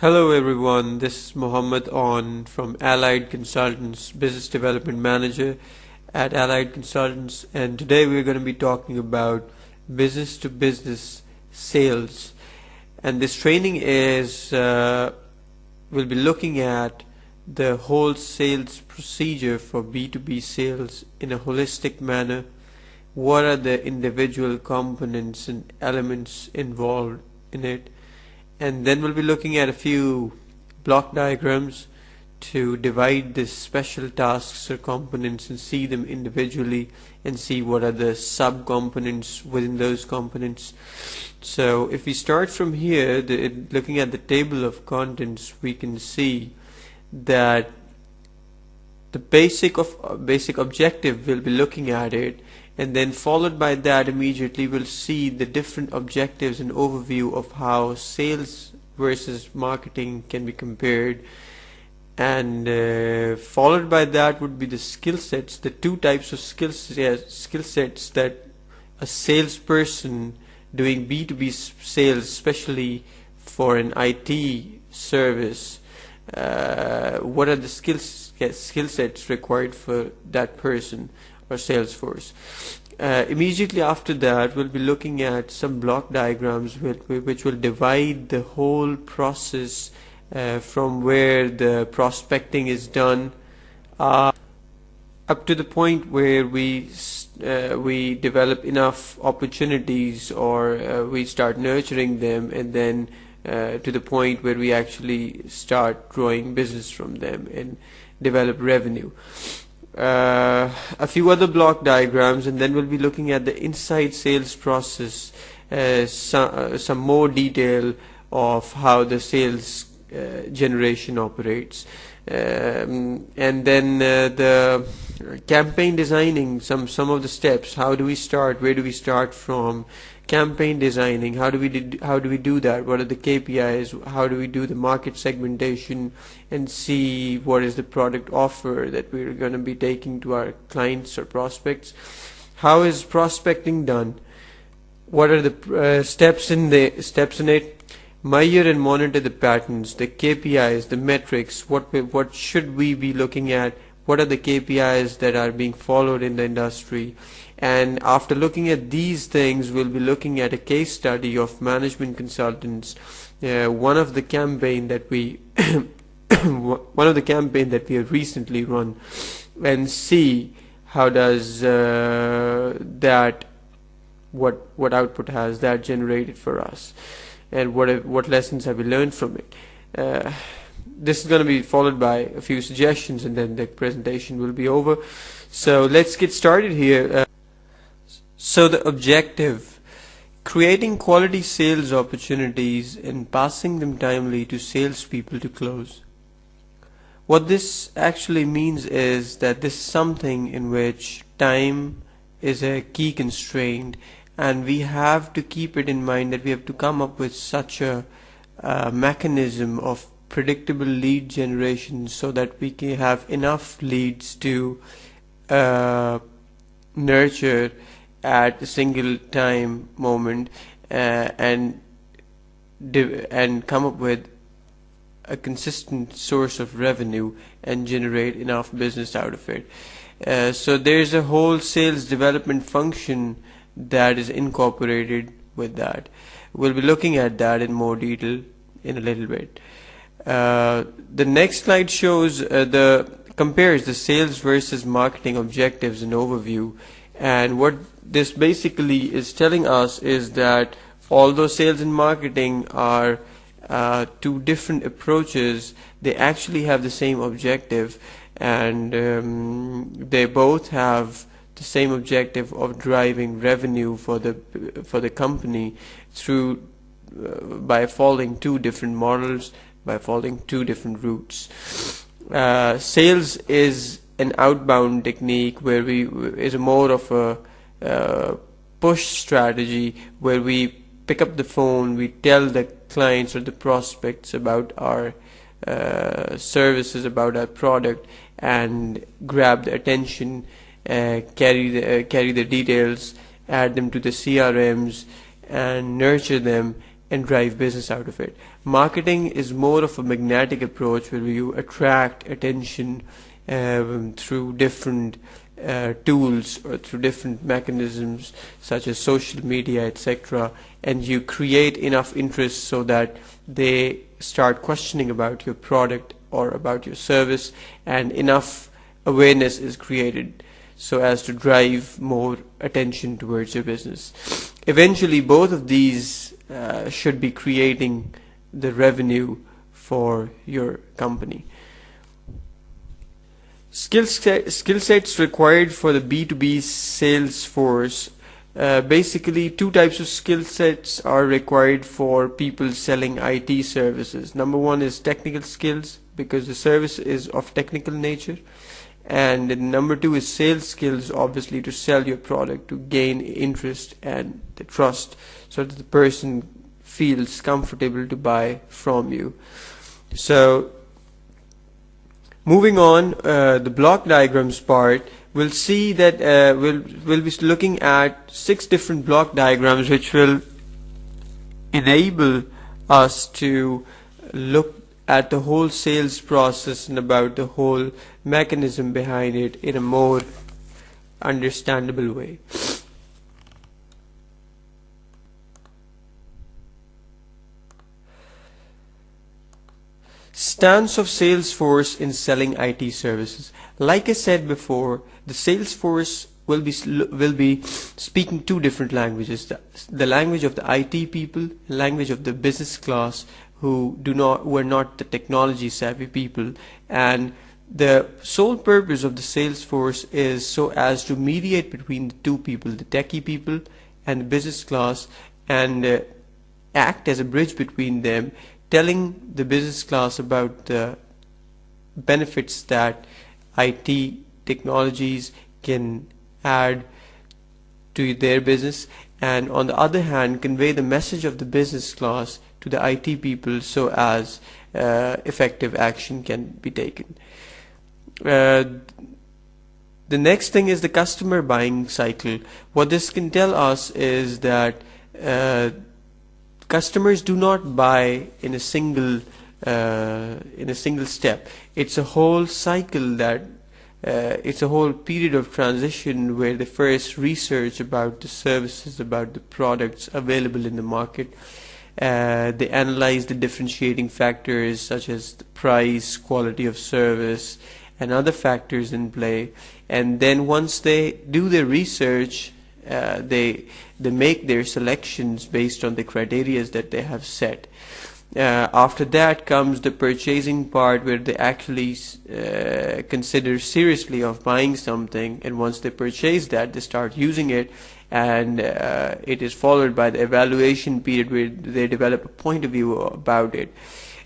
Hello everyone, this is Mohammed On from Allied Consultants, Business Development Manager at Allied Consultants, and today we're going to be talking about business to business sales. And this training is we'll be looking at the whole sales procedure for B2B sales in a holistic manner. What are the individual components and elements involved in it? And then we'll be looking at a few block diagrams to divide the special tasks or components and see them individually and see what are the sub-components within those components. So if we start from here, looking at the table of contents, we can see that the basic objective, we'll be looking at it, and then followed by that immediately we'll see the different objectives and overview of how sales versus marketing can be compared, and followed by that would be the skill sets, the two types of skill sets that a salesperson doing B2B sales, especially for an IT service, what are the skill sets required for that person or Salesforce. Immediately after that, we'll be looking at some block diagrams which will divide the whole process from where the prospecting is done up to the point where we develop enough opportunities, or we start nurturing them, and then to the point where we actually start growing business from them and develop revenue. A few other block diagrams, and then we'll be looking at the inside sales process, some more detail of how the sales generation operates, and then the campaign designing, some of the steps. How do we start? Where do we start from? Campaign designing, how do we do that? What are the KPIs? How do we do the market segmentation and see what is the product offer that we're going to be taking to our clients or prospects? How is prospecting done? What are the steps in it? Measure and monitor the patterns, the KPIs, the metrics. What should we be looking at? What are the KPIs that are being followed in the industry? And after looking at these things, we'll be looking at a case study of management consultants. One of the campaign that we have recently run, and see how does what output has that generated for us, and what lessons have we learned from it. This is going to be followed by a few suggestions, and then the presentation will be over. So let's get started here. So the objective: creating quality sales opportunities and passing them timely to salespeople to close. What this actually means is that this is something in which time is a key constraint, and we have to keep it in mind that we have to come up with such a mechanism of predictable lead generation so that we can have enough leads to nurture at a single time moment, and come up with a consistent source of revenue and generate enough business out of it. So there's a whole sales development function that is incorporated with that. We'll be looking at that in more detail in a little bit. The next slide shows compares the sales versus marketing objectives and overview. And what this basically is telling us is that although sales and marketing are two different approaches, they actually have the same objective, and they both have the same objective of driving revenue for the company through by following two different models, by following two different routes. Sales is an outbound technique where is more of a push strategy, where we pick up the phone, we tell the clients or the prospects about our services, about our product, and grab the attention, carry the details, add them to the CRMs, and nurture them, and drive business out of it. Marketing is more of a magnetic approach where you attract attention through different tools or through different mechanisms such as social media, etc., and you create enough interest so that they start questioning about your product or about your service, and enough awareness is created so as to drive more attention towards your business. Eventually, both of these should be creating the revenue for your company. Skill sets required for the B2B Salesforce. Basically, two types of skill sets are required for people selling IT services. Number one is technical skills, because the service is of technical nature. And number two is sales skills, obviously, to sell your product, to gain interest and the trust so that the person feels comfortable to buy from you. So moving on, the block diagrams part, we'll see that we'll be looking at 6 different block diagrams which will enable us to look at the whole sales process and about the whole mechanism behind it in a more understandable way. Stance of Salesforce in selling IT services. Like I said before, the Salesforce will be speaking 2 different languages: the language of the IT people, language of the business class who are not the technology savvy people. And the sole purpose of the Salesforce is so as to mediate between the 2 people, the techie people and the business class, and act as a bridge between them, telling the business class about the benefits that IT technologies can add to their business, and on the other hand convey the message of the business class to the IT people so as effective action can be taken. The next thing is the customer buying cycle. What this can tell us is that customers do not buy in a single step. It's a whole cycle that it's a whole period of transition where they first research about the services, about the products available in the market. They analyze the differentiating factors such as the price, quality of service, and other factors in play. And then once they do their research, they make their selections based on the criteria that they have set. After that comes the purchasing part, where they actually consider seriously of buying something, and once they purchase that, they start using it, and it is followed by the evaluation period where they develop a point of view about it.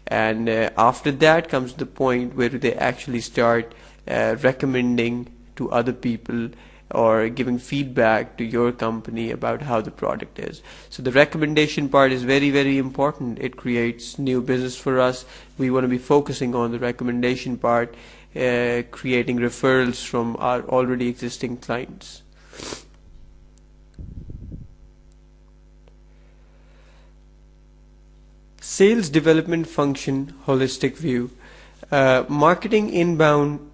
And after that comes the point where they actually start recommending to other people or giving feedback to your company about how the product is. So the recommendation part is very, very important. It creates new business for us. We want to be focusing on the recommendation part, creating referrals from our already existing clients. Sales development function holistic view. Marketing inbound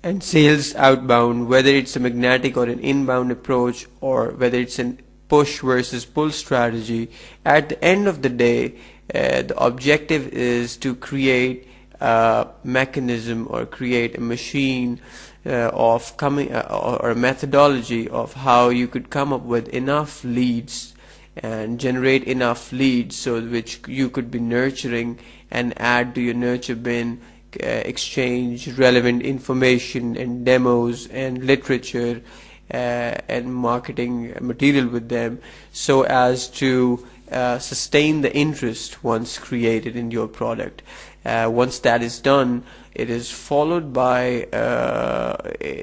and sales outbound, whether it's a magnetic or an inbound approach, or whether it's a push versus pull strategy, at the end of the day, the objective is to create a mechanism or create a machine of coming or a methodology of how you could come up with enough leads and generate enough leads so which you could be nurturing and add to your nurture bin, exchange relevant information and demos and literature and marketing material with them, so as to sustain the interest once created in your product. Once that is done, it is followed by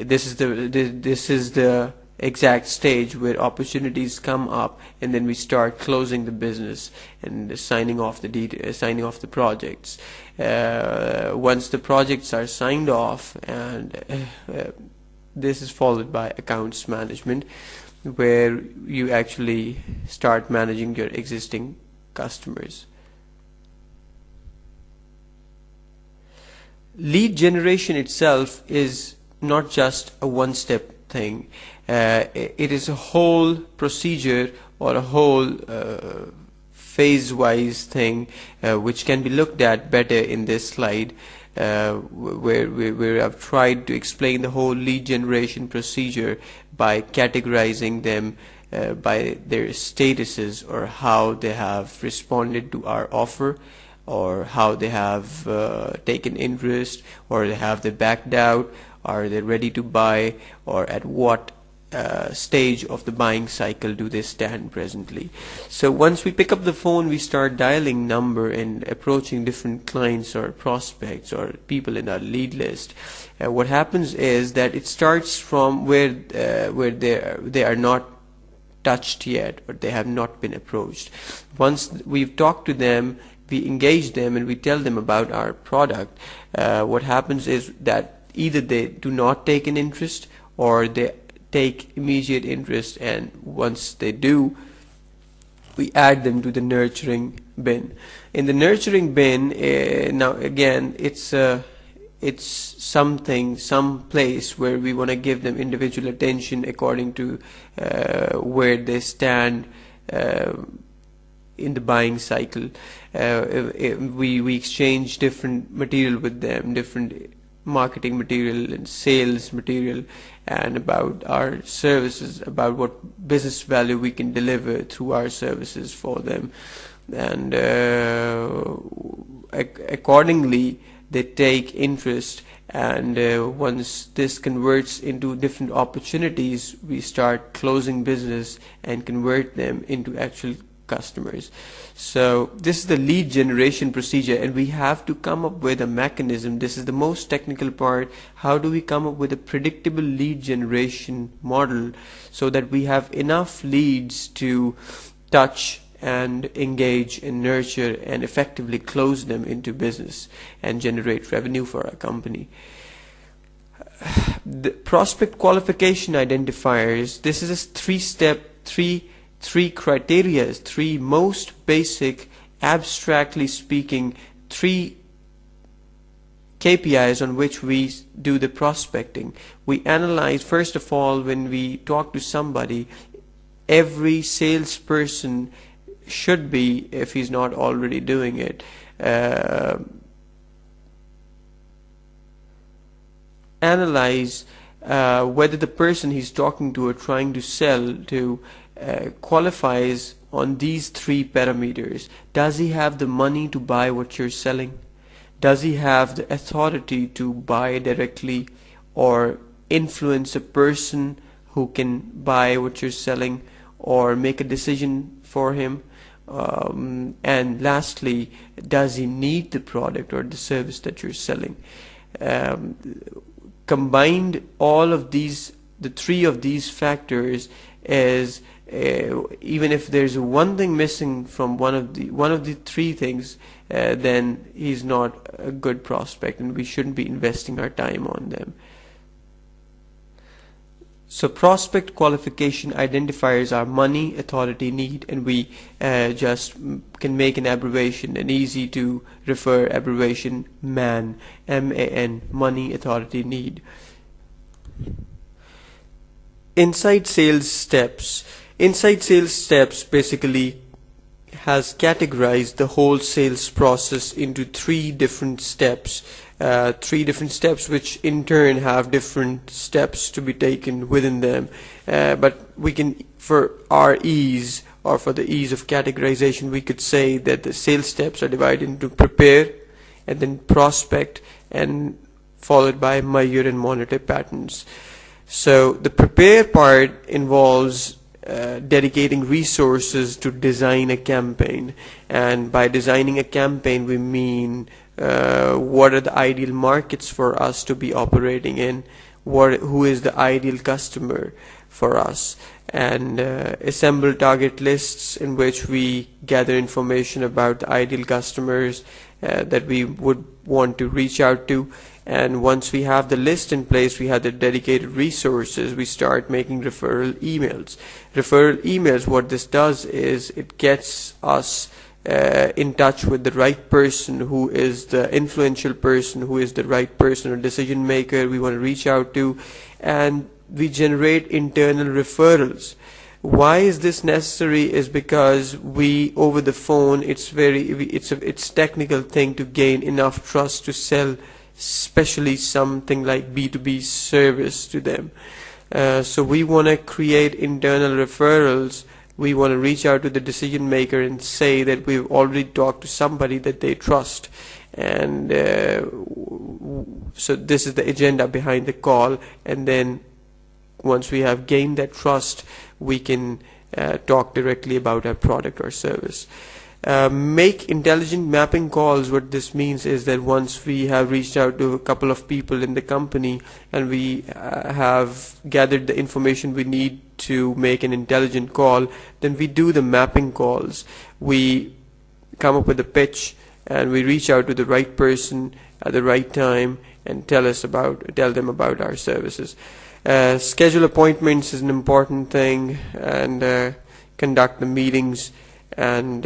this is the exact stage where opportunities come up, and then we start closing the business and signing off the projects. Once the projects are signed off, and this is followed by accounts management, where you actually start managing your existing customers. Lead generation itself is not just a one-step thing. It is a whole procedure or a whole phase-wise thing, which can be looked at better in this slide, where I've tried to explain the whole lead generation procedure by categorizing them by their statuses, or how they have responded to our offer, or how they have taken interest, or have they backed out, are they ready to buy, or at what stage of the buying cycle do they stand presently. So once we pick up the phone, we start dialing number and approaching different clients or prospects or people in our lead list. What happens is that it starts from where they are not touched yet, or they have not been approached. Once we've talked to them, we engage them and we tell them about our product. What happens is that either they do not take an interest, or they take immediate interest, and once they do, we add them to the nurturing bin. In the nurturing bin, now again, it's some place where we want to give them individual attention according to where they stand in the buying cycle. We exchange different material with them, different marketing material and sales material, and about our services, about what business value we can deliver through our services for them, and accordingly they take interest. And once this converts into different opportunities, we start closing business and convert them into actual customers. So this is the lead generation procedure, and we have to come up with a mechanism. This is the most technical part. How do we come up with a predictable lead generation model so that we have enough leads to touch and engage and nurture and effectively close them into business and generate revenue for our company? The prospect qualification identifiers, this is a three criteria, three most basic, abstractly speaking, three KPIs on which we do the prospecting. We analyze, first of all, when we talk to somebody, every salesperson should be, if he's not already doing it, analyze whether the person he's talking to or trying to sell to qualifies on these three parameters. Does he have the money to buy what you're selling? Does he have the authority to buy directly or influence a person who can buy what you're selling or make a decision for him? And lastly, does he need the product or the service that you're selling? Combined, all of these, the three of these factors, is even if there's one thing missing from one of the three things, then he's not a good prospect, and we shouldn't be investing our time on them. So prospect qualification identifiers are money, authority, need, and we just can make an abbreviation, an easy to refer abbreviation, MAN, M-A-N, money, authority, need. Inside sales steps. Inside sales steps basically has categorized the whole sales process into three different steps. Which in turn have different steps to be taken within them. But we can, for our ease, or for the ease of categorization, we could say that the sales steps are divided into prepare, and then prospect, and followed by measure and monitor patterns. So the prepare part involves dedicating resources to design a campaign, and by designing a campaign we mean what are the ideal markets for us to be operating in, who is the ideal customer for us, and assemble target lists in which we gather information about the ideal customers that we would want to reach out to. And once we have the list in place, we have the dedicated resources, we start making referral emails. Referral emails, what this does is it gets us in touch with the right person, who is the influential person, who is the right person or decision maker we want to reach out to, and we generate internal referrals. Why is this necessary? Is because we, over the phone, it's technical thing to gain enough trust to sell, especially something like B2B service to them. So we want to create internal referrals. We want to reach out to the decision maker and say that we've already talked to somebody that they trust. And so this is the agenda behind the call. And then once we have gained that trust, we can talk directly about our product or service. Make intelligent mapping calls. What this means is that once we have reached out to a couple of people in the company and we have gathered the information we need to make an intelligent call, then we do the mapping calls. We come up with a pitch and we reach out to the right person at the right time and tell them about our services. Schedule appointments is an important thing, and conduct the meetings and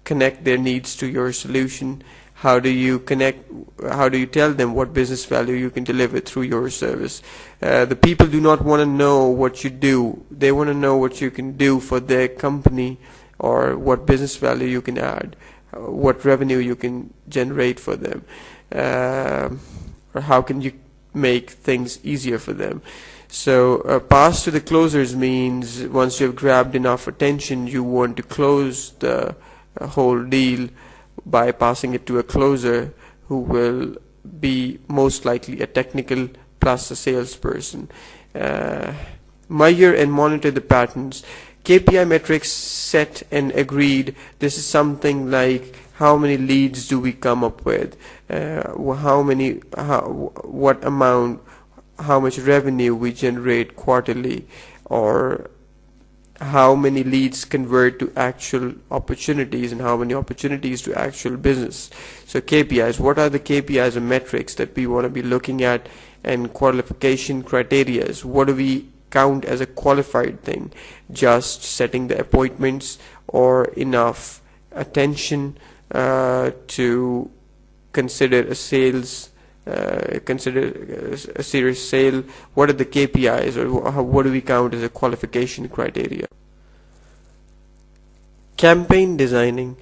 connect their needs to your solution. How do you tell them what business value you can deliver through your service? The people do not want to know what you do. They want to know what you can do for their company, or what business value you can add, what revenue you can generate for them, or how can you make things easier for them. So pass to the closers means once you have grabbed enough attention, you want to close the whole deal by passing it to a closer, who will be most likely a technical plus a salesperson. Measure and monitor the patterns. KPI metrics set and agreed. This is something like how many leads do we come up with, what amount, how much revenue we generate quarterly, or how many leads convert to actual opportunities and how many opportunities to actual business. So KPIs, what are the KPIs and metrics that we want to be looking at? And qualification criteria, what do we count as a qualified thing? Just setting the appointments, or enough attention to consider a serious sale? What are the KPIs, or what do we count as a qualification criteria? Campaign designing.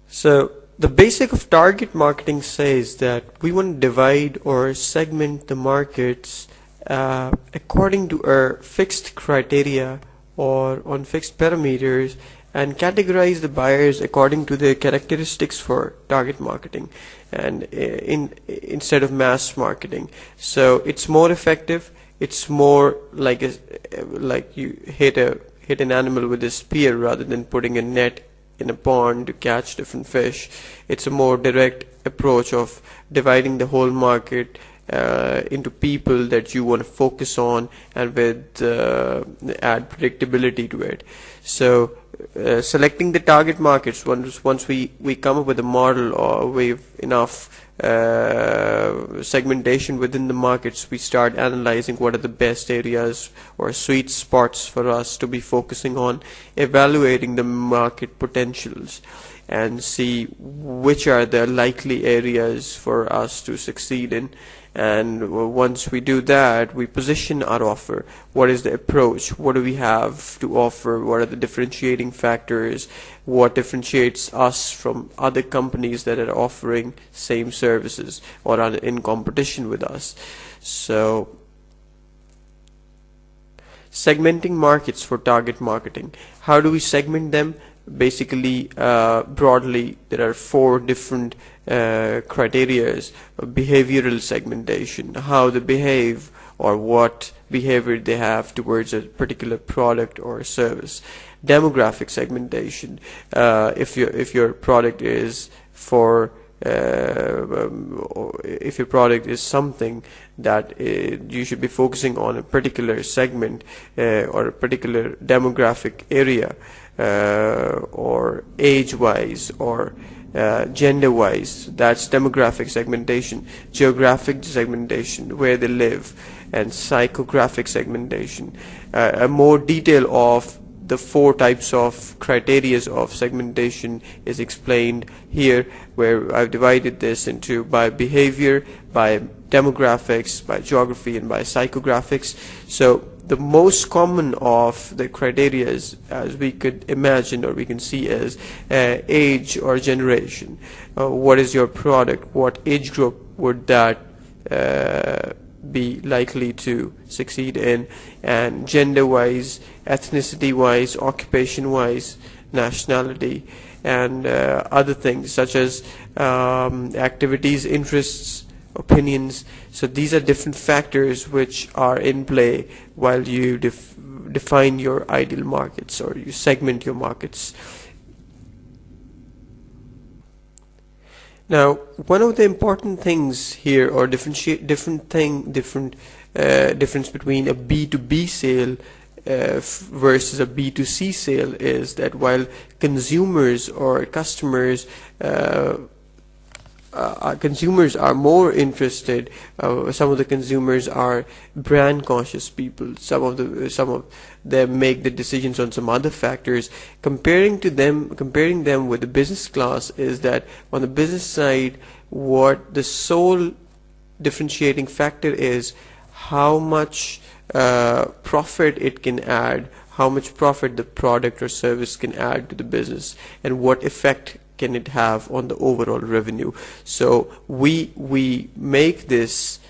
So the basic of target marketing says that we want to divide or segment the markets according to our fixed criteria or on fixed parameters, and categorize the buyers according to their characteristics for target marketing, and instead of mass marketing. So it's more effective. It's more like you hit an animal with a spear rather than putting a net in a pond to catch different fish. It's a more direct approach of dividing the whole market into people that you want to focus on, and with add predictability to it. So selecting the target markets, once we come up with a model, or we've enough segmentation within the markets, we start analyzing what are the best areas or sweet spots for us to be focusing on, evaluating the market potentials, and see which are the likely areas for us to succeed in. And once we do that, we position our offer. What is the approach? What do we have to offer? What are the differentiating factors? What differentiates us from other companies that are offering same services or are in competition with us? So segmenting markets for target marketing. How do we segment them? Basically, broadly, there are 4 different criterias. Behavioral segmentation, how they behave or what behavior they have towards a particular product or service. Demographic segmentation, if your product is for if your product is something that you should be focusing on a particular segment or a particular demographic area, or age-wise or gender-wise, that's demographic segmentation. Geographic segmentation, where they live, and psychographic segmentation. A more detail of the 4 types of criteria of segmentation is explained here, where I've divided this into by behavior, by demographics, by geography, and by psychographics. So the most common of the criteria, as we could imagine or we can see, is age or generation. What is your product? What age group would that be likely to succeed in? And gender-wise, ethnicity-wise, occupation-wise, nationality, and other things such as activities, interests, opinions. So these are different factors which are in play while you define your ideal markets, or you segment your markets. Now, one of the important things here, or difference between a B2B sale versus a B2C sale, is that while consumers or customers consumers are more interested, some of the consumers are brand conscious people, some of them make the decisions on some other factors. Comparing them with the business class is that on the business side, what the sole differentiating factor is how much profit it can add, how much profit the product or service can add to the business, and what effect can it have on the overall revenue. So we make this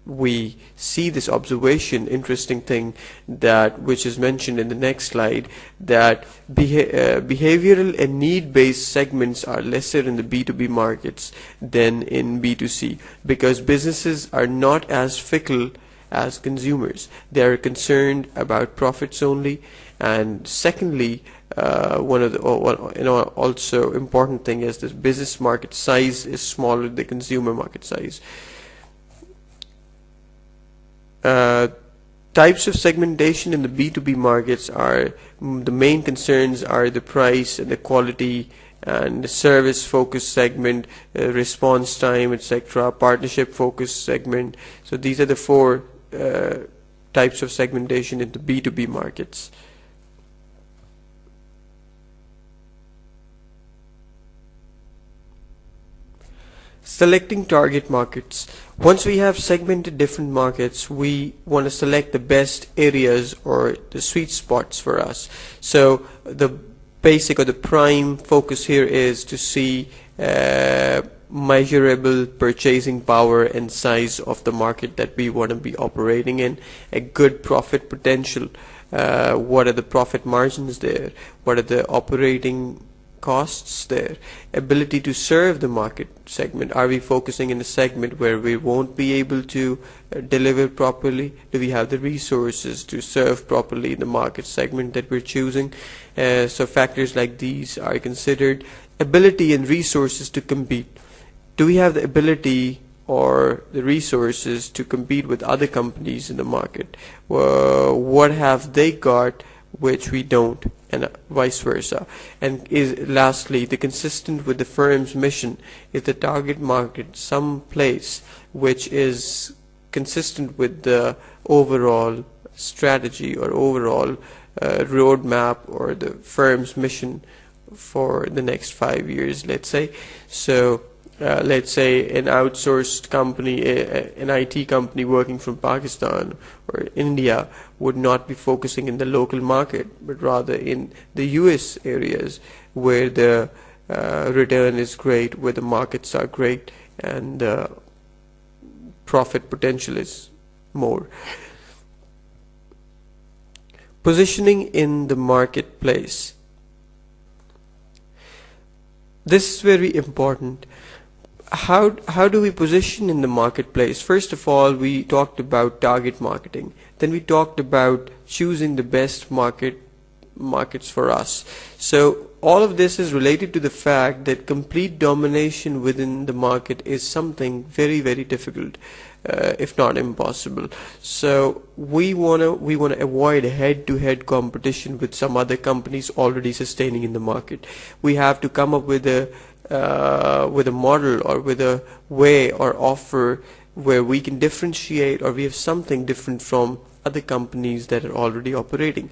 we see this observation, interesting thing, that which is mentioned in the next slide, that behavioral and need-based segments are lesser in the B2B markets than in B2C, because businesses are not as fickle as consumers. They are concerned about profits only. And secondly, also important thing is the business market size is smaller than the consumer market size. Types of segmentation in the B2B markets are, the main concerns are the price and the quality and the service focused segment, response time, etc., partnership focused segment. So these are the 4 types of segmentation in the B2B markets. Selecting target markets. Once we have segmented different markets, we want to select the best areas or the sweet spots for us. So the basic or the prime focus here is to see measurable purchasing power and size of the market that we want to be operating in, a good profit potential. What are the profit margins there? What are the operating costs there? Ability to serve the market segment. Are we focusing in a segment where we won't be able to deliver properly? Do we have the resources to serve properly in the market segment that we're choosing? So factors like these are considered. Ability and resources to compete. Do we have the ability or the resources to compete with other companies in the market? What have they got which we don't, and vice versa? And is lastly, the consistent with the firm's mission. Is the target market some place which is consistent with the overall strategy or overall roadmap or the firm's mission for the next 5 years, let's say? So let's say an outsourced company, an IT company working from Pakistan or India would not be focusing in the local market, but rather in the US areas where the return is great, where the markets are great, and the profit potential is more. Positioning in the marketplace. This is very important. How do we position in the marketplace? First of all, we talked about target marketing. Then we talked about choosing the best markets for us. So all of this is related to the fact that complete domination within the market is something very, very difficult, if not impossible. So we wanna avoid head-to-head competition with some other companies already sustaining in the market. We have to come up with a model or with a way or offer where we can differentiate, or we have something different from other companies that are already operating.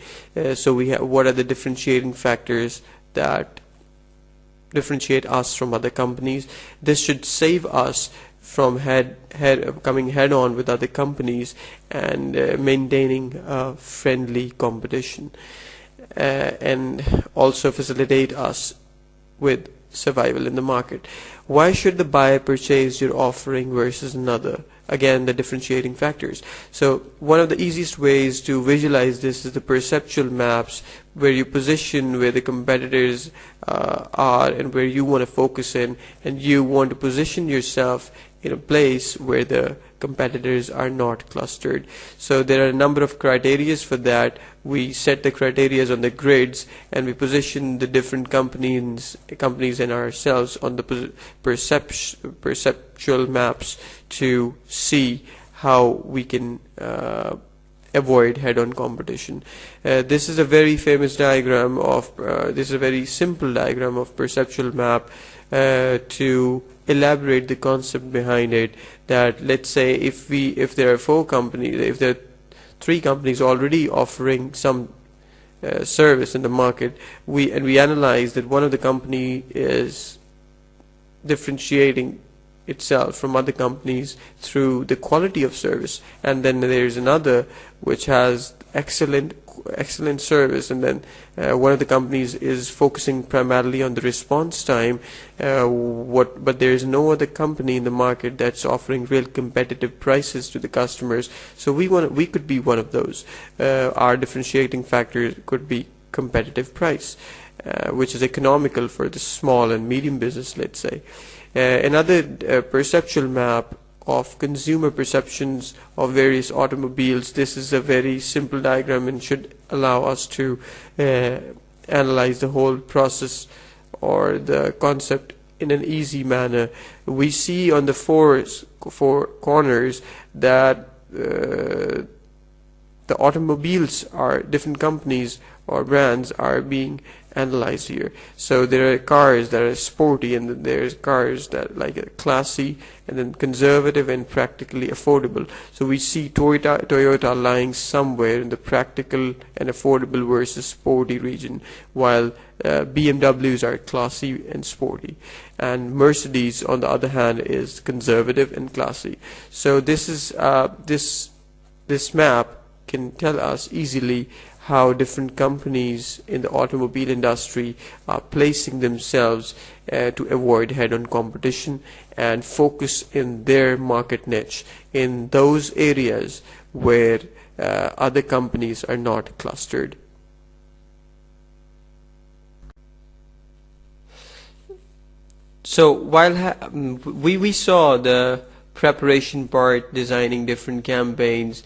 So we have, what are the differentiating factors that differentiate us from other companies? This should save us from coming head on with other companies and maintaining friendly competition, and also facilitate us with survival in the market. Why should the buyer purchase your offering versus another? Again, the differentiating factors. So one of the easiest ways to visualize this is the perceptual maps, where you position where the competitors are and where you want to focus in, and you want to position yourself in a place where the competitors are not clustered. So there are a number of criteria for that. We set the criteria on the grids, and we position the different companies and ourselves on the perceptual maps to see how we can avoid head-on competition. This is a very famous diagram of this is a very simple diagram of perceptual map to elaborate the concept behind it. That, let's say, if there are 4 companies, if there are 3 companies already offering some service in the market, we analyze that one of the company is differentiating itself from other companies through the quality of service, and then there's another which has excellent service, and then one of the companies is focusing primarily on the response time, but there is no other company in the market that's offering real competitive prices to the customers. So we could be one of those. Our differentiating factor could be competitive price, which is economical for the small and medium business, let's say. Another perceptual map of consumer perceptions of various automobiles. This is a very simple diagram and should allow us to analyze the whole process or the concept in an easy manner. We see on the four corners that the automobiles are different companies or brands are being analyzed here. So there are cars that are sporty, and then there's cars that like are classy, and then conservative and practically affordable. So we see Toyota lying somewhere in the practical and affordable versus sporty region, while BMWs are classy and sporty, and Mercedes on the other hand is conservative and classy. So this is this map can tell us easily how different companies in the automobile industry are placing themselves to avoid head-on competition and focus in their market niche in those areas where other companies are not clustered. So while we saw the preparation part, designing different campaigns,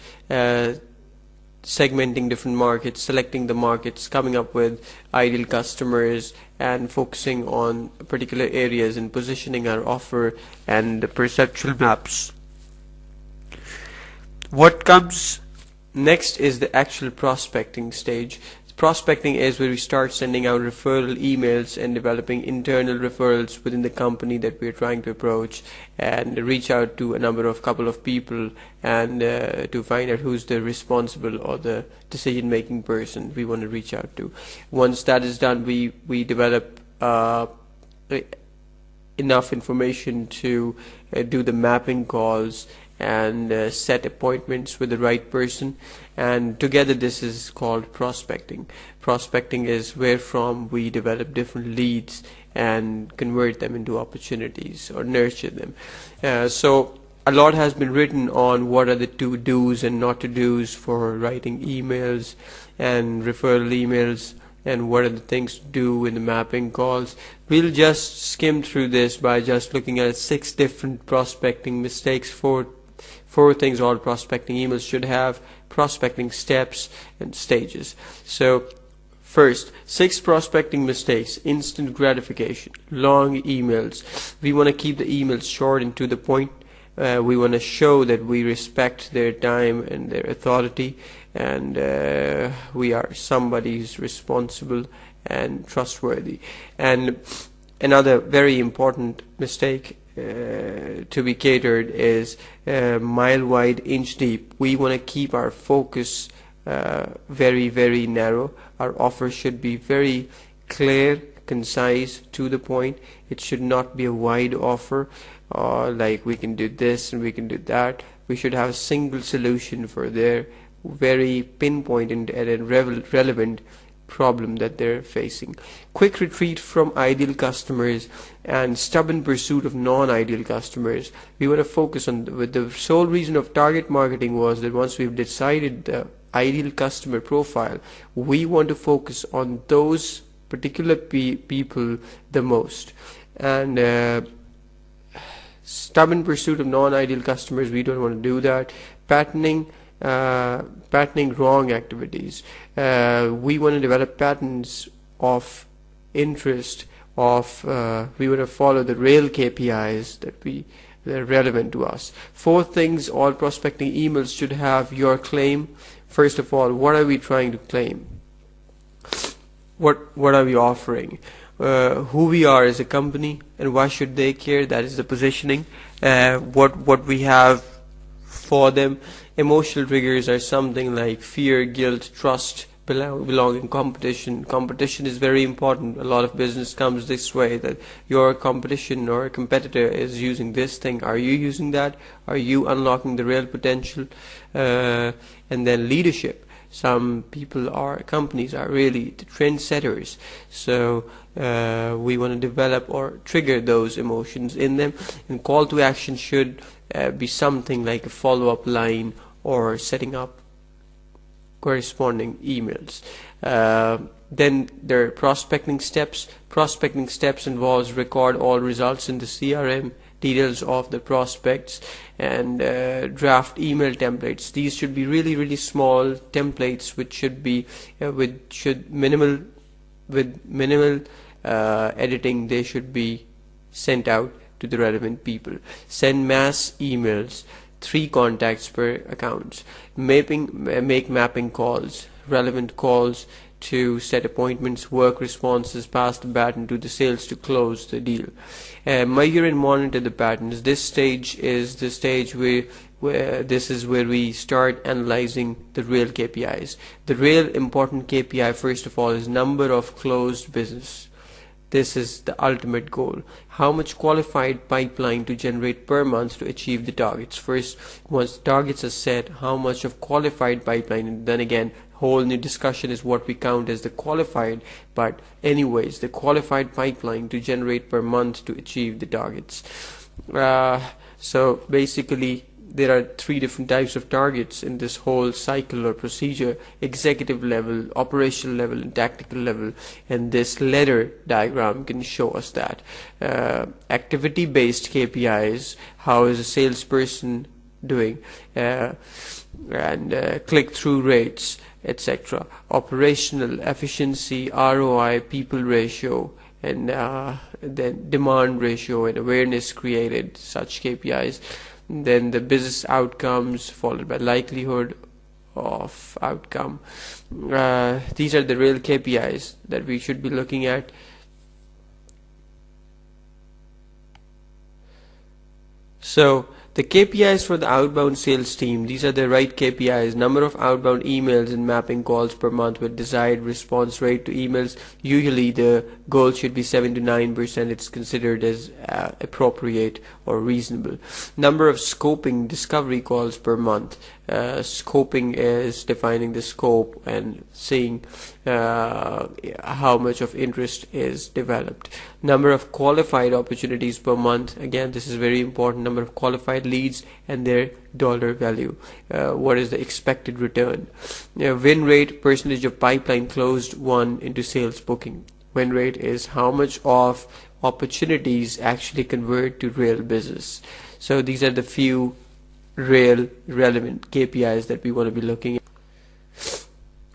segmenting different markets, selecting the markets, coming up with ideal customers, and focusing on particular areas and positioning our offer and the perceptual maps. What comes next is the actual prospecting stage. Prospecting is where we start sending out referral emails and developing internal referrals within the company that we are trying to approach, and reach out to a couple of people and to find out who's the responsible or the decision-making person we want to reach out to. Once that is done, we develop enough information to do the mapping calls and set appointments with the right person, and together this is called prospecting. Prospecting is where from we develop different leads and convert them into opportunities or nurture them. So a lot has been written on what are the to do's and not to do's for writing emails and referral emails, and what are the things to do in the mapping calls. We'll just skim through this by just looking at 6 different prospecting mistakes, four things all prospecting emails should have, prospecting steps and stages. So first, 6 prospecting mistakes: instant gratification, long emails. We want to keep the emails short and to the point. We want to show that we respect their time and their authority, and we are somebody who's responsible and trustworthy. And another very important mistake to be catered is mile wide, inch deep. We want to keep our focus very, very narrow. Our offer should be very clear, concise, to the point. It should not be a wide offer, like we can do this and we can do that. We should have a single solution for their very pinpoint and relevant problem that they're facing. Quick retreat from ideal customers and stubborn pursuit of non-ideal customers. We want to focus on with the sole reason of target marketing was that once we've decided the ideal customer profile, we want to focus on those particular people the most. And stubborn pursuit of non-ideal customers, we don't want to do that. Patterning wrong activities. We want to develop patterns of interest we want to follow the real KPIs that are relevant to us. 4 things all prospecting emails should have your claim. First of all, what are we trying to claim? What are we offering? Who we are as a company and why should they care? That is the positioning. What we have for them. Emotional triggers are something like fear, guilt, trust, belonging, competition. Competition is very important. A lot of business comes this way, that your competition or a competitor is using this thing. Are you using that? Are you unlocking the real potential? And then leadership. Some people or companies are really the trendsetters. So we want to develop or trigger those emotions in them. And call to action should be something like a follow-up line or setting up corresponding emails. Then there are prospecting steps. Prospecting steps involves record all results in the CRM, details of the prospects, and draft email templates. These should be really, really small templates, which should be minimal editing. They should be sent out to the relevant people. Send mass emails. 3 contacts per account. Make mapping calls, relevant calls to set appointments, work responses, pass the baton to the sales to close the deal. Measure and monitor the patterns. This stage is the stage where we start analyzing the real KPIs. The real important KPI, first of all, is number of closed business. This is the ultimate goal. How much qualified pipeline to generate per month to achieve the targets. First, once the targets are set, how much of qualified pipeline, and then again, whole new discussion is what we count as the qualified, but anyways, the qualified pipeline to generate per month to achieve the targets. So basically, there are 3 different types of targets in this whole cycle or procedure: executive level, operational level, and tactical level. And this ladder diagram can show us that. Activity based KPIs, how is a salesperson doing, and click-through rates, etc. Operational efficiency, ROI, people ratio, and then demand ratio and awareness created, such KPIs. Then the business outcomes followed by likelihood of outcome. These are the real KPIs that we should be looking at. So the KPIs for the outbound sales team, these are the right KPIs: number of outbound emails and mapping calls per month with desired response rate to emails. Usually the goal should be 7 to 9%. It's considered as appropriate or reasonable. Number of scoping discovery calls per month. Scoping is defining the scope and seeing how much of interest is developed. Number of qualified opportunities per month. Again, this is very important. Number of qualified leads and their dollar value. What is the expected return? Win rate, percentage of pipeline closed won into sales booking. Win rate is how much of opportunities actually convert to real business. So these are the few real relevant KPIs that we want to be looking at.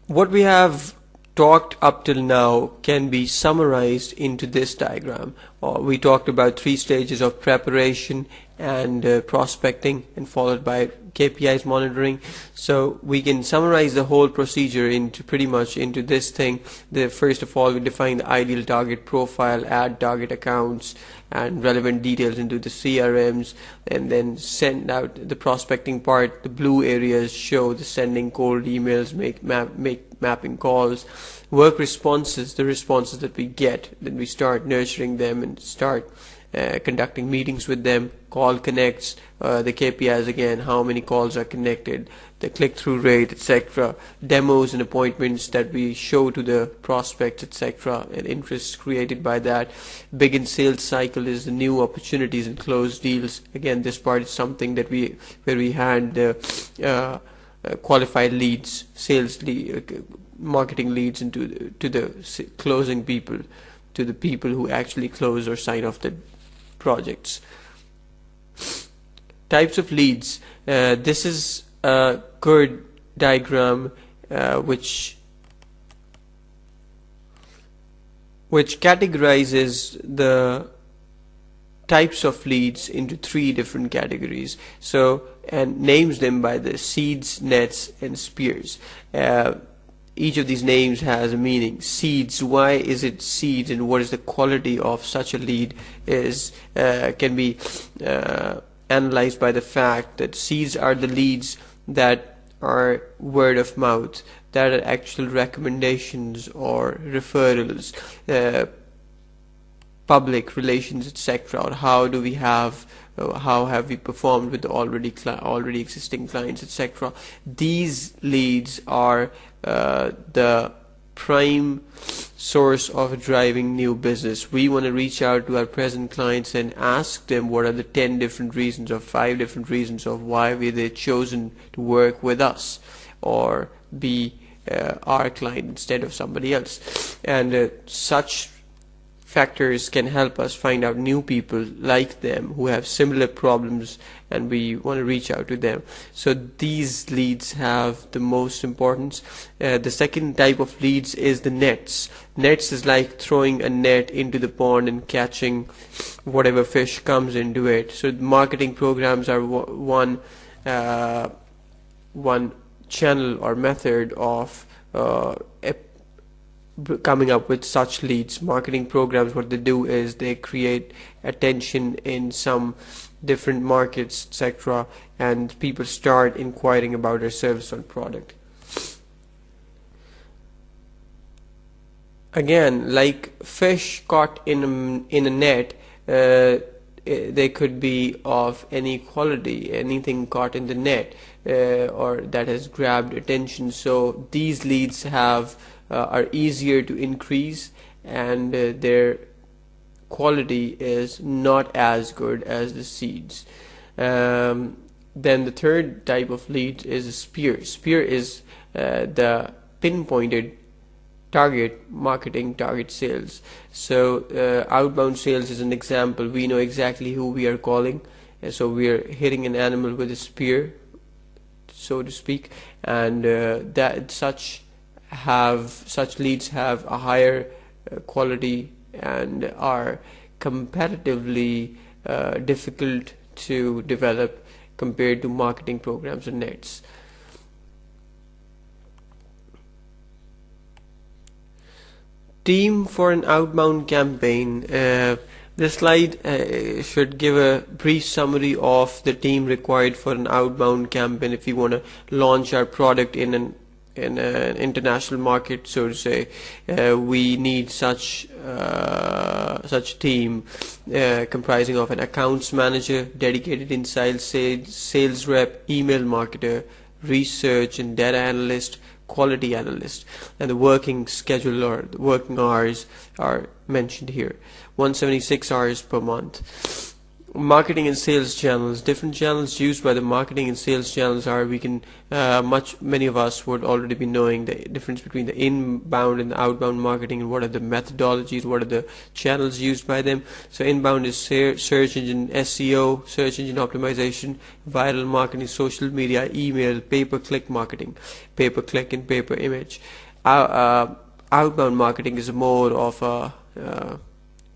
What we have talked up till now can be summarized into this diagram. We talked about 3 stages of preparation and prospecting, and followed by KPIs monitoring. So we can summarize the whole procedure into pretty much into this thing. First of all, we define the ideal target profile, add target accounts and relevant details into the CRMs, and then send out the prospecting part. The blue areas show the sending cold emails, make mapping calls, work responses, the responses that we get. Then we start nurturing them and start conducting meetings with them. Call connects, the KPIs again, how many calls are connected, the click-through rate, etc. Demos and appointments that we show to the prospects, etc. and interest created by that. Begin sales cycle is the new opportunities and close deals. Again, this part is something that where we had qualified leads, marketing leads into to the closing people, to the people who actually close or sign off the projects. Types of leads. This is a good diagram which categorizes the types of leads into 3 different categories. So, and names them by the seeds, nets, and spears. Each of these names has a meaning. Seeds, why is it seeds, and what is the quality of such a lead is can be analyzed by the fact that seeds are the leads that are word of mouth, that are actual recommendations or referrals, public relations, etc. Or how have we performed with the already existing clients, etc. These leads are the prime source of driving new business. We want to reach out to our present clients and ask them what are the 10 different reasons or 5 different reasons of why they've chosen to work with us or be our client instead of somebody else. And such factors can help us find out new people like them who have similar problems, and we want to reach out to them. So these leads have the most importance. The second type of leads is the nets. Nets is like throwing a net into the pond and catching whatever fish comes into it. So marketing programs are one channel or method of coming up with such leads. Marketing programs, what they do is they create attention in some different markets, etc., and people start inquiring about their service or product. Again, like fish caught in a net, they could be of any quality, anything caught in the net or that has grabbed attention. So these leads are easier to increase, and their quality is not as good as the seeds. Then the third type of lead is a spear. Spear is the pinpointed target marketing, target sales. So outbound sales is an example. We know exactly who we are calling, and so we are hitting an animal with a spear, so to speak, and such leads have a higher quality and are comparatively difficult to develop compared to marketing programs and nets. Team for an outbound campaign. This slide should give a brief summary of the team required for an outbound campaign if you want to launch our product in an international market, so to say. We need such team comprising of an accounts manager, dedicated inside sales rep, email marketer, research and data analyst, quality analyst, and the working schedule or the working hours are mentioned here. 176 hours per month. Marketing and sales channels. Different channels used by the marketing and sales channels are, many of us would already be knowing the difference between the inbound and the outbound marketing, and what are the methodologies, what are the channels used by them. So inbound is search engine SEO, search engine optimization, viral marketing, social media, email, pay-per-click marketing, pay-per-click and pay-per-image. Outbound marketing is more of a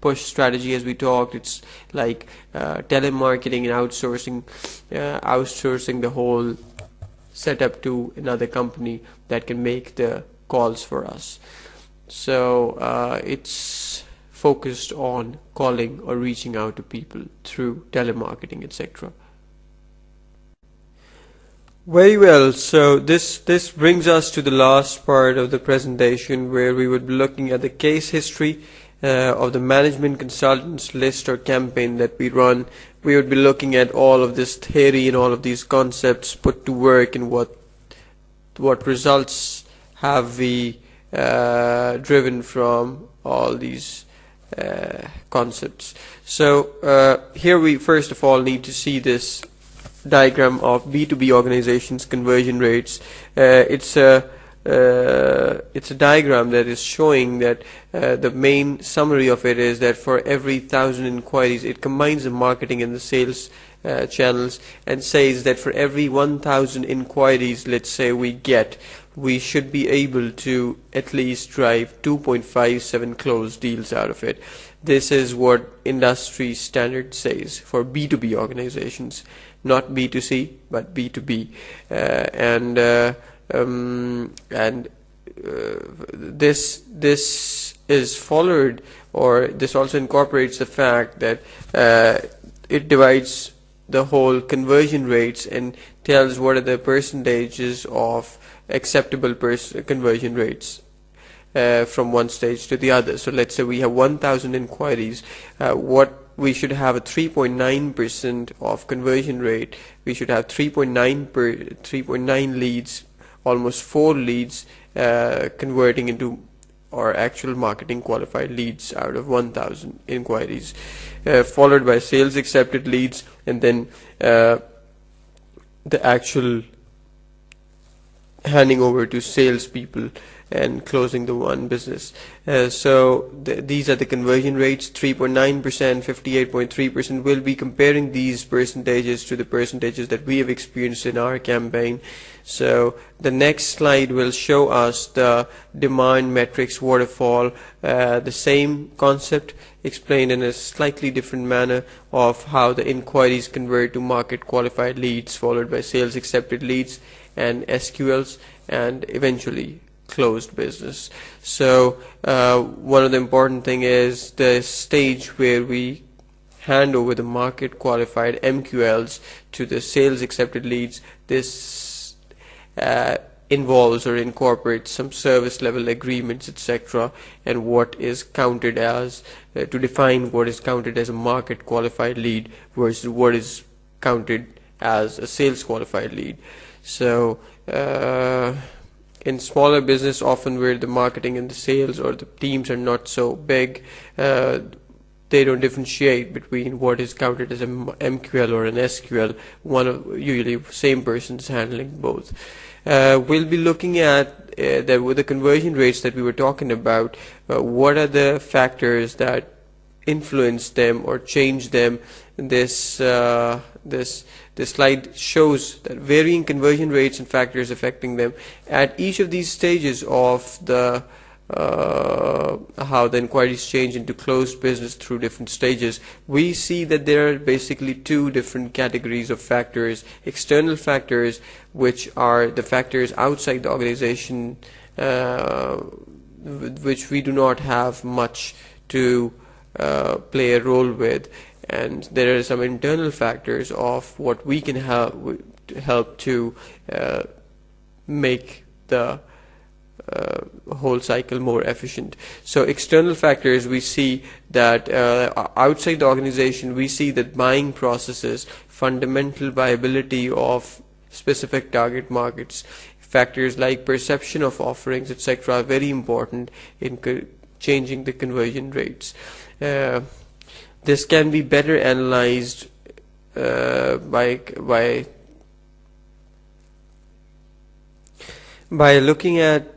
push strategy, as we talked. It's like telemarketing and outsourcing the whole setup to another company that can make the calls for us. So it's focused on calling or reaching out to people through telemarketing, etc. Very well, so this brings us to the last part of the presentation, where we would be looking at the case history of the management consultants list or campaign that we run. We would be looking at all of this theory and all of these concepts put to work, and what results have we driven from all these concepts. So here we first of all need to see this diagram of B2B organizations conversion rates. It's a diagram that is showing that the main summary of it is that for every 1,000 inquiries, it combines the marketing and the sales channels, and says that for every 1,000 inquiries, let's say, we should be able to at least drive 2.57 closed deals out of it. This is what industry standard says for B2B organizations, not B2C, but B2B. This is followed, or this also incorporates the fact that it divides the whole conversion rates and tells what are the percentages of acceptable conversion rates from one stage to the other. So let's say we have 1,000 inquiries. What we should have a 3.9% of conversion rate. We should have 3.9 leads, almost 4 leads converting into our actual marketing qualified leads out of 1,000 inquiries, followed by sales accepted leads, and then the actual handing over to salespeople and closing the one business. So these are the conversion rates: 3.9%, 58.3%. We'll be comparing these percentages to the percentages that we have experienced in our campaign. So the next slide will show us the demand metrics waterfall, the same concept explained in a slightly different manner of how the inquiries convert to market qualified leads, followed by sales accepted leads and SQLs, and eventually closed business. So one of the important thing is the stage where we hand over the market qualified MQLs to the sales accepted leads. This involves or incorporates some service level agreements, etc., and what is counted as to define what is counted as a market qualified lead versus what is counted as a sales qualified lead. So in smaller business, often where the marketing and the sales or the teams are not so big, they don't differentiate between what is counted as an MQL or an SQL. Usually same person is handling both. We'll be looking at with the conversion rates that we were talking about, what are the factors that influence them or change them. This slide shows that varying conversion rates and factors affecting them at each of these stages of the how the inquiries change into closed business through different stages. We see that there are basically two different categories of factors: external factors, which are the factors outside the organization, which we do not have much to play a role with, and there are some internal factors of what we can help to make the whole cycle more efficient. So external factors, we see that outside the organization, we see that buying processes, fundamental viability of specific target markets, factors like perception of offerings, etc., are very important in changing the conversion rates. This can be better analyzed by looking at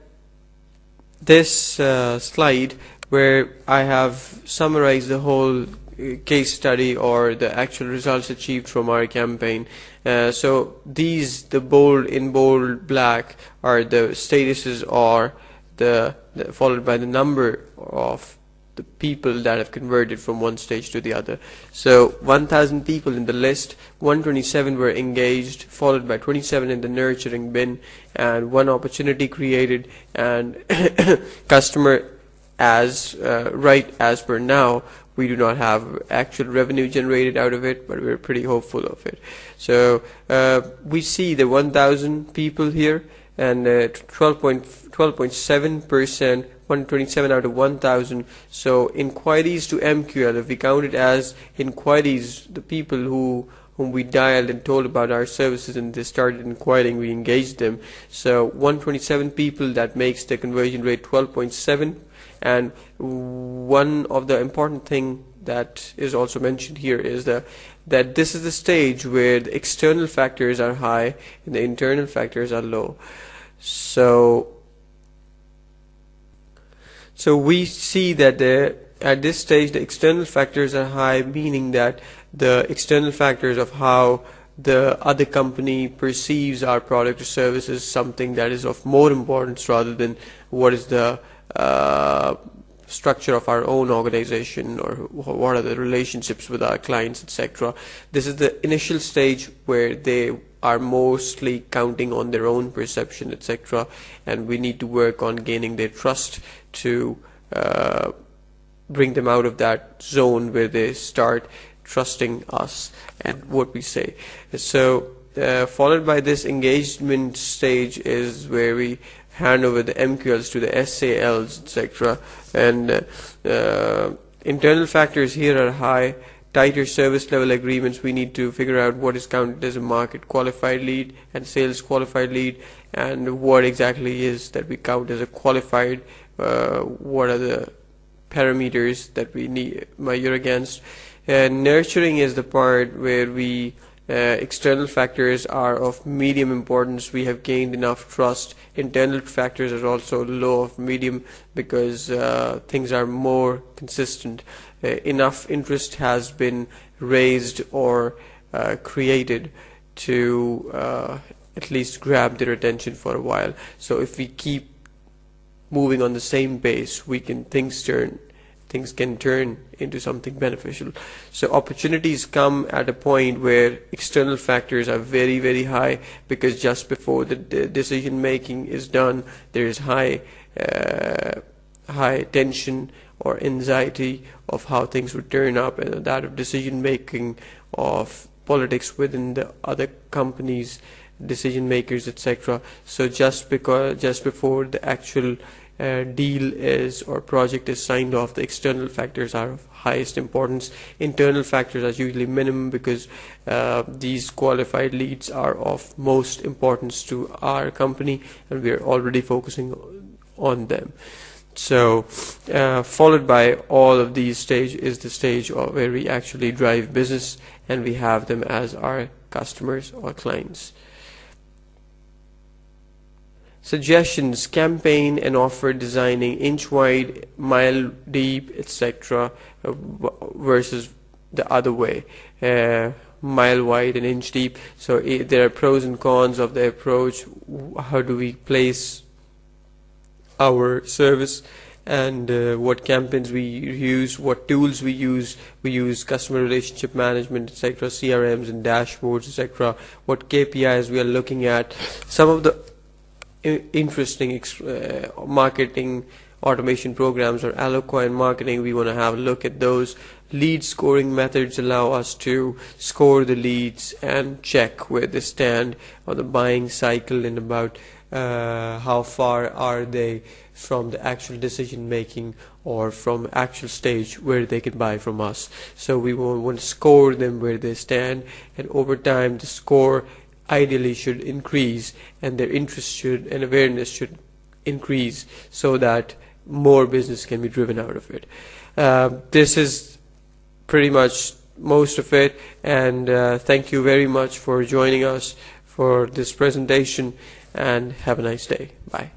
this slide, where I have summarized the whole case study or the actual results achieved from our campaign. So these, the bold black, are the statuses, or followed by the number of the people that have converted from one stage to the other. So 1,000 people in the list, 127 were engaged, followed by 27 in the nurturing bin, and 1 opportunity created, and customer as right as per now. We do not have actual revenue generated out of it, but we're pretty hopeful of it. So we see the 1,000 people here, and 12.7%, 127 out of 1,000. So inquiries to MQL, if we count it as inquiries, the people whom we dialed and told about our services and they started inquiring, we engaged them. So 127 people, that makes the conversion rate 12.7. And one of the important thing that is also mentioned here is that this is the stage where the external factors are high and the internal factors are low. So we see that at this stage the external factors are high, meaning that the external factors of how the other company perceives our product or service is something that is of more importance rather than what is the structure of our own organization or what are the relationships with our clients, etc. This is the initial stage where they are mostly counting on their own perception, etc., and we need to work on gaining their trust to bring them out of that zone where they start trusting us and what we say. So followed by this engagement stage is where we hand over the MQLs to the SALs, etc. And internal factors here are high. Tighter service level agreements, we need to figure out what is counted as a market qualified lead and sales qualified lead, and what exactly is that we count as a qualified, what are the parameters that we need measure against. And nurturing is the part where we external factors are of medium importance. We have gained enough trust. Internal factors are also low of medium because things are more consistent. Enough interest has been raised or created to at least grab their attention for a while. So if we keep moving on the same pace, things can turn into something beneficial. So opportunities come at a point where external factors are very, very high, because just before the decision making is done, there is high tension or anxiety of how things would turn up, and that of decision making, of politics within the other companies, decision makers, etc. So just before the actual deal is or project is signed off, the external factors are of highest importance. Internal factors are usually minimum because these qualified leads are of most importance to our company and we are already focusing on them. So followed by all of these stages is the stage where we actually drive business and we have them as our customers or clients. Suggestions: campaign and offer designing, inch wide, mile deep, etc., versus the other way, mile wide and inch deep. So there are pros and cons of the approach. How do we place our service, and what campaigns we use, what tools we use. We use customer relationship management, etc., CRMs and dashboards, etc. What KPIs we are looking at. Some of the interesting marketing automation programs or Allocoin marketing, we want to have a look at those. Lead scoring methods allow us to score the leads and check where they stand on the buying cycle and about how far are they from the actual decision making or from actual stage where they can buy from us. So we want to score them where they stand, and over time the score ideally should increase and their interest and awareness should increase so that more business can be driven out of it. This is pretty much most of it, and thank you very much for joining us for this presentation, and have a nice day. Bye.